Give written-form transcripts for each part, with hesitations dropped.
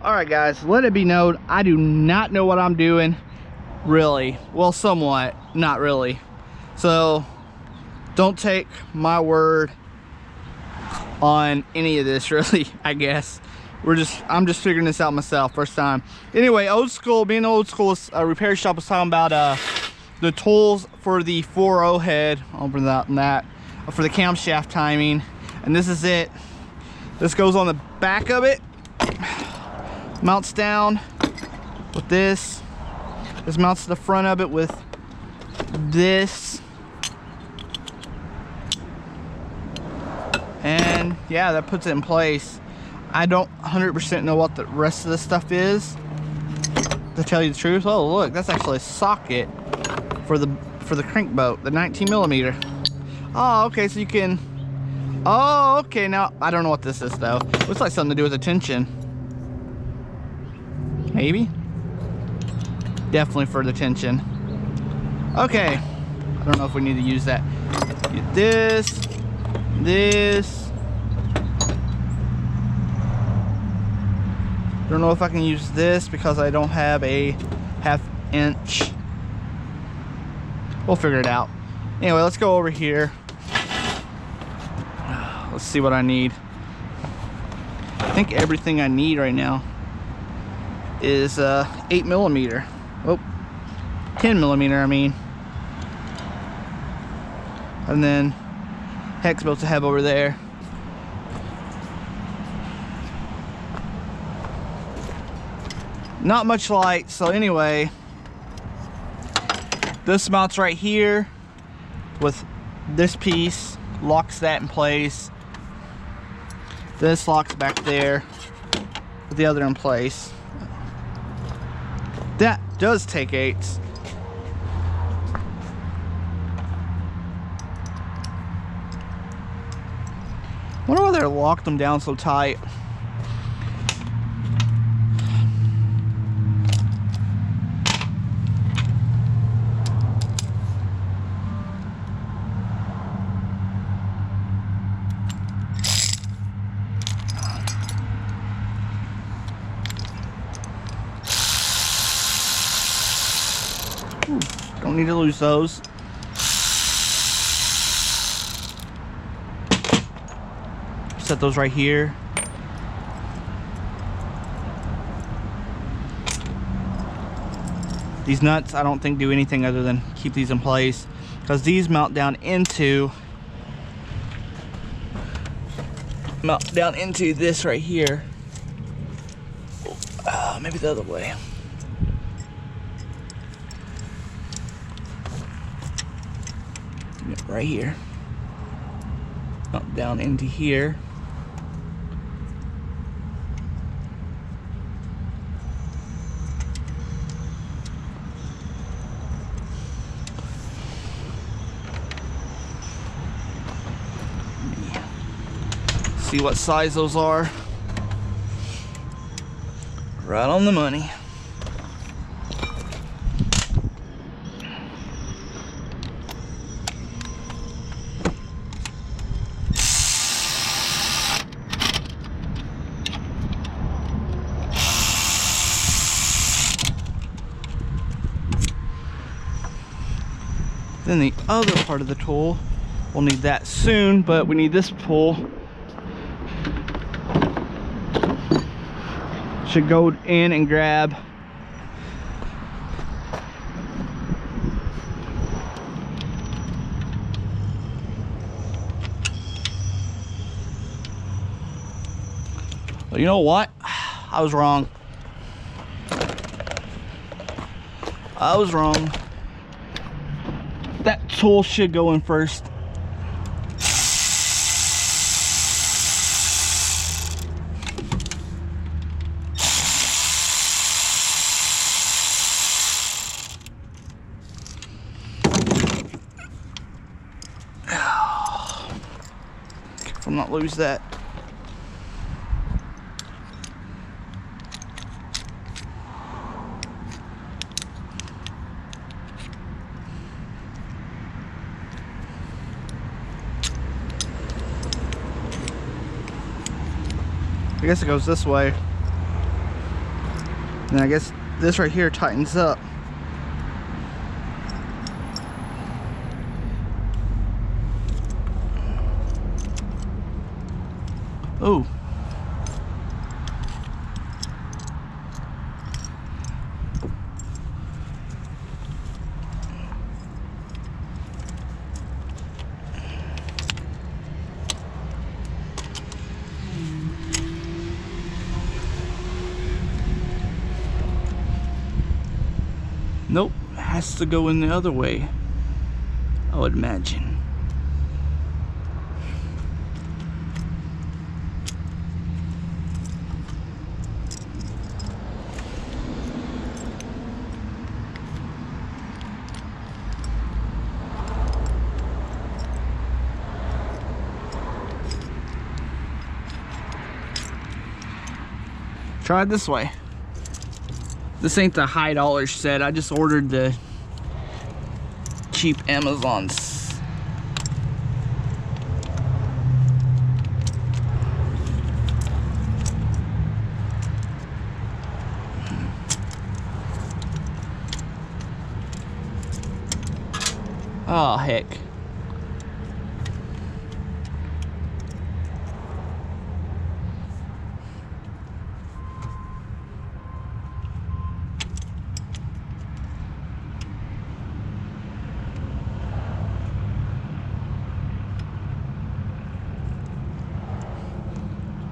All right, guys, let it be known, I do not know what I'm doing, really. Well, somewhat, not really. So don't take my word on any of this, really. I guess I'm just figuring this out myself, first time. Anyway, Old School, being Old School repair shop, was talking about the tools for the 4.0 head. I'll open that for the camshaft timing, and this is it. This goes on the back of it, mounts down with this. This mounts to the front of it with this. And yeah, that puts it in place. I don't 100% know what the rest of this stuff is, to tell you the truth. Oh, look, that's actually a socket for the crank boat, the 19mm. Oh, okay, so you can, oh, okay, now I don't know what this is though. Looks like something to do with the tension. Maybe? Definitely for the tension. Okay, I don't know if we need to use that. Get this. Don't know if I can use this because I don't have a 1/2 inch. We'll figure it out. Anyway, let's go over here. Let's see what I need. I think everything I need right now is 8mm. Oh, 10mm, I mean. And then hex bolts I have over there. Not much light, so anyway, this mounts right here with this piece, locks that in place. This locks back there with the other in place. That does take 8s. Wonder why they locked them down so tight. Ooh, don't need to lose those. Set those right here. These nuts I don't think do anything other than keep these in place, because these mount down into this right here. Maybe the other way. Right here. Mount down into here. See what size those are. Right on the money. Then the other part of the tool, we'll need that soon, but we need this tool. Should go in and grab well, you know what? I was wrong. That tool should go in first. Careful not lose that. I guess it goes this way. And I guess this right here tightens up. Oh. Nope, has to go in the other way, I would imagine. Try it this way. This ain't the high dollar set. I just ordered the cheap Amazons. Oh, heck.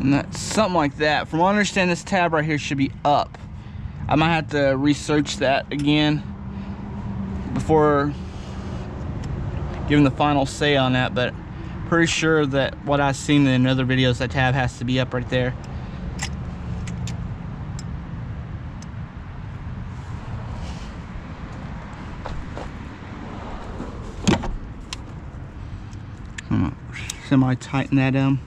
And that's something like that. From what I understand, this tab right here should be up. I might have to research that again before giving the final say on that, but pretty sure that what I've seen in other videos, that tab has to be up right there. Semi-tighten that down.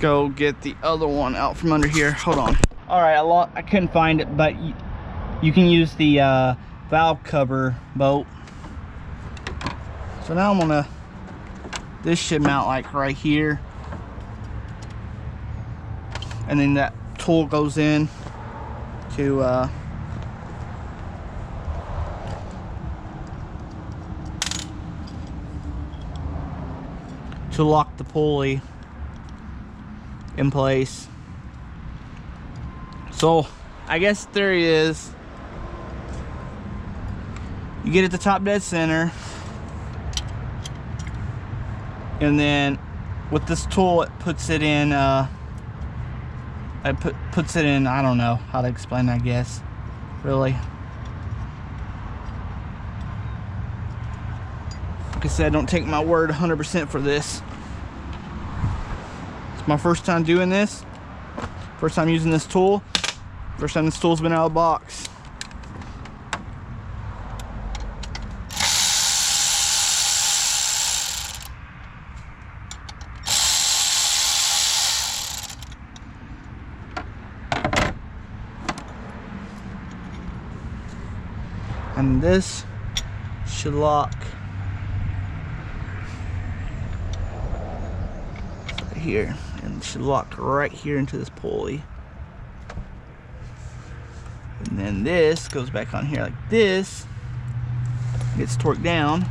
Go get the other one out from under here. Hold on. All right, I couldn't find it, but you can use the valve cover bolt. So now I'm gonna, this should mount like right here, and then that tool goes in to lock the pulley in place. So I guess theory is you get at the top dead center, and then with this tool it puts it in puts it in, I don't know how to explain that, I guess, really. Like I said, don't take my word 100% for this. My first time doing this, first time using this tool, first time this tool's been out of the box. And this should lock right here. And should lock right here into this pulley. And then this goes back on here like this, gets torqued down.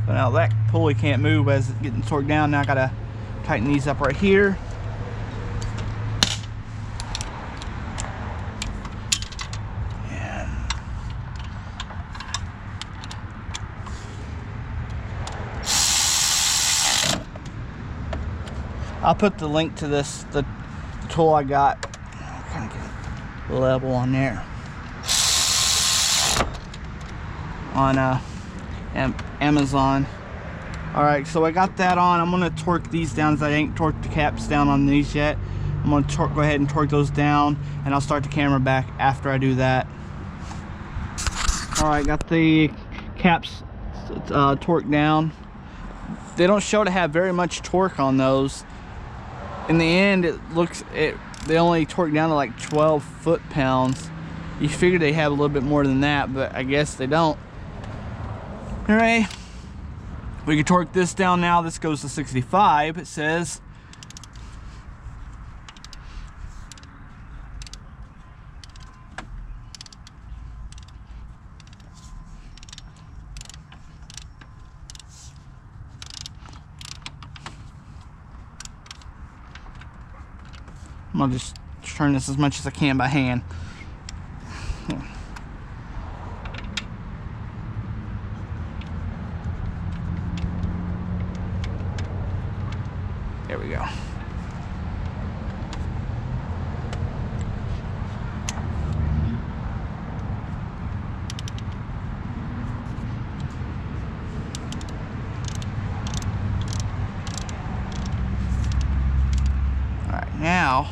Now that pulley can't move as it's getting torqued down. Now I gotta tighten these up right here. I'll put the link to this, the tool I got. Kind of get level on there. On Amazon. Alright, so I got that on. I'm gonna torque these down as I ain't torqued the caps down on these yet. I'm gonna go ahead and torque those down, and I'll start the camera back after I do that. Alright, got the caps torqued down. They don't show to have very much torque on those. In the end, they only torque down to like 12 foot-pounds. You figure they have a little bit more than that, but I guess they don't. Alright, we can torque this down now. This goes to 65, it says. I'm gonna just turn this as much as I can by hand. There we go. All right, now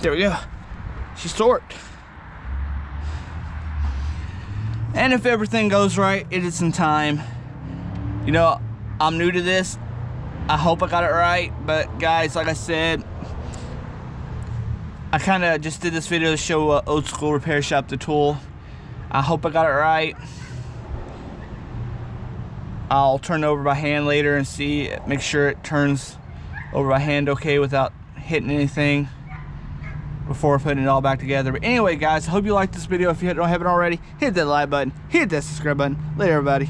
there we go. She's torqued. And if everything goes right, it is in time. You know, I'm new to this. I hope I got it right. But guys, like I said, I kind of just did this video to show Old School Repair Shop the tool. I hope I got it right. I'll turn it over by hand later and see, make sure it turns over by hand okay without hitting anything before putting it all back together. But anyway, guys, I hope you liked this video. If you don't have it already, hit that like button, hit that subscribe button. Later, everybody.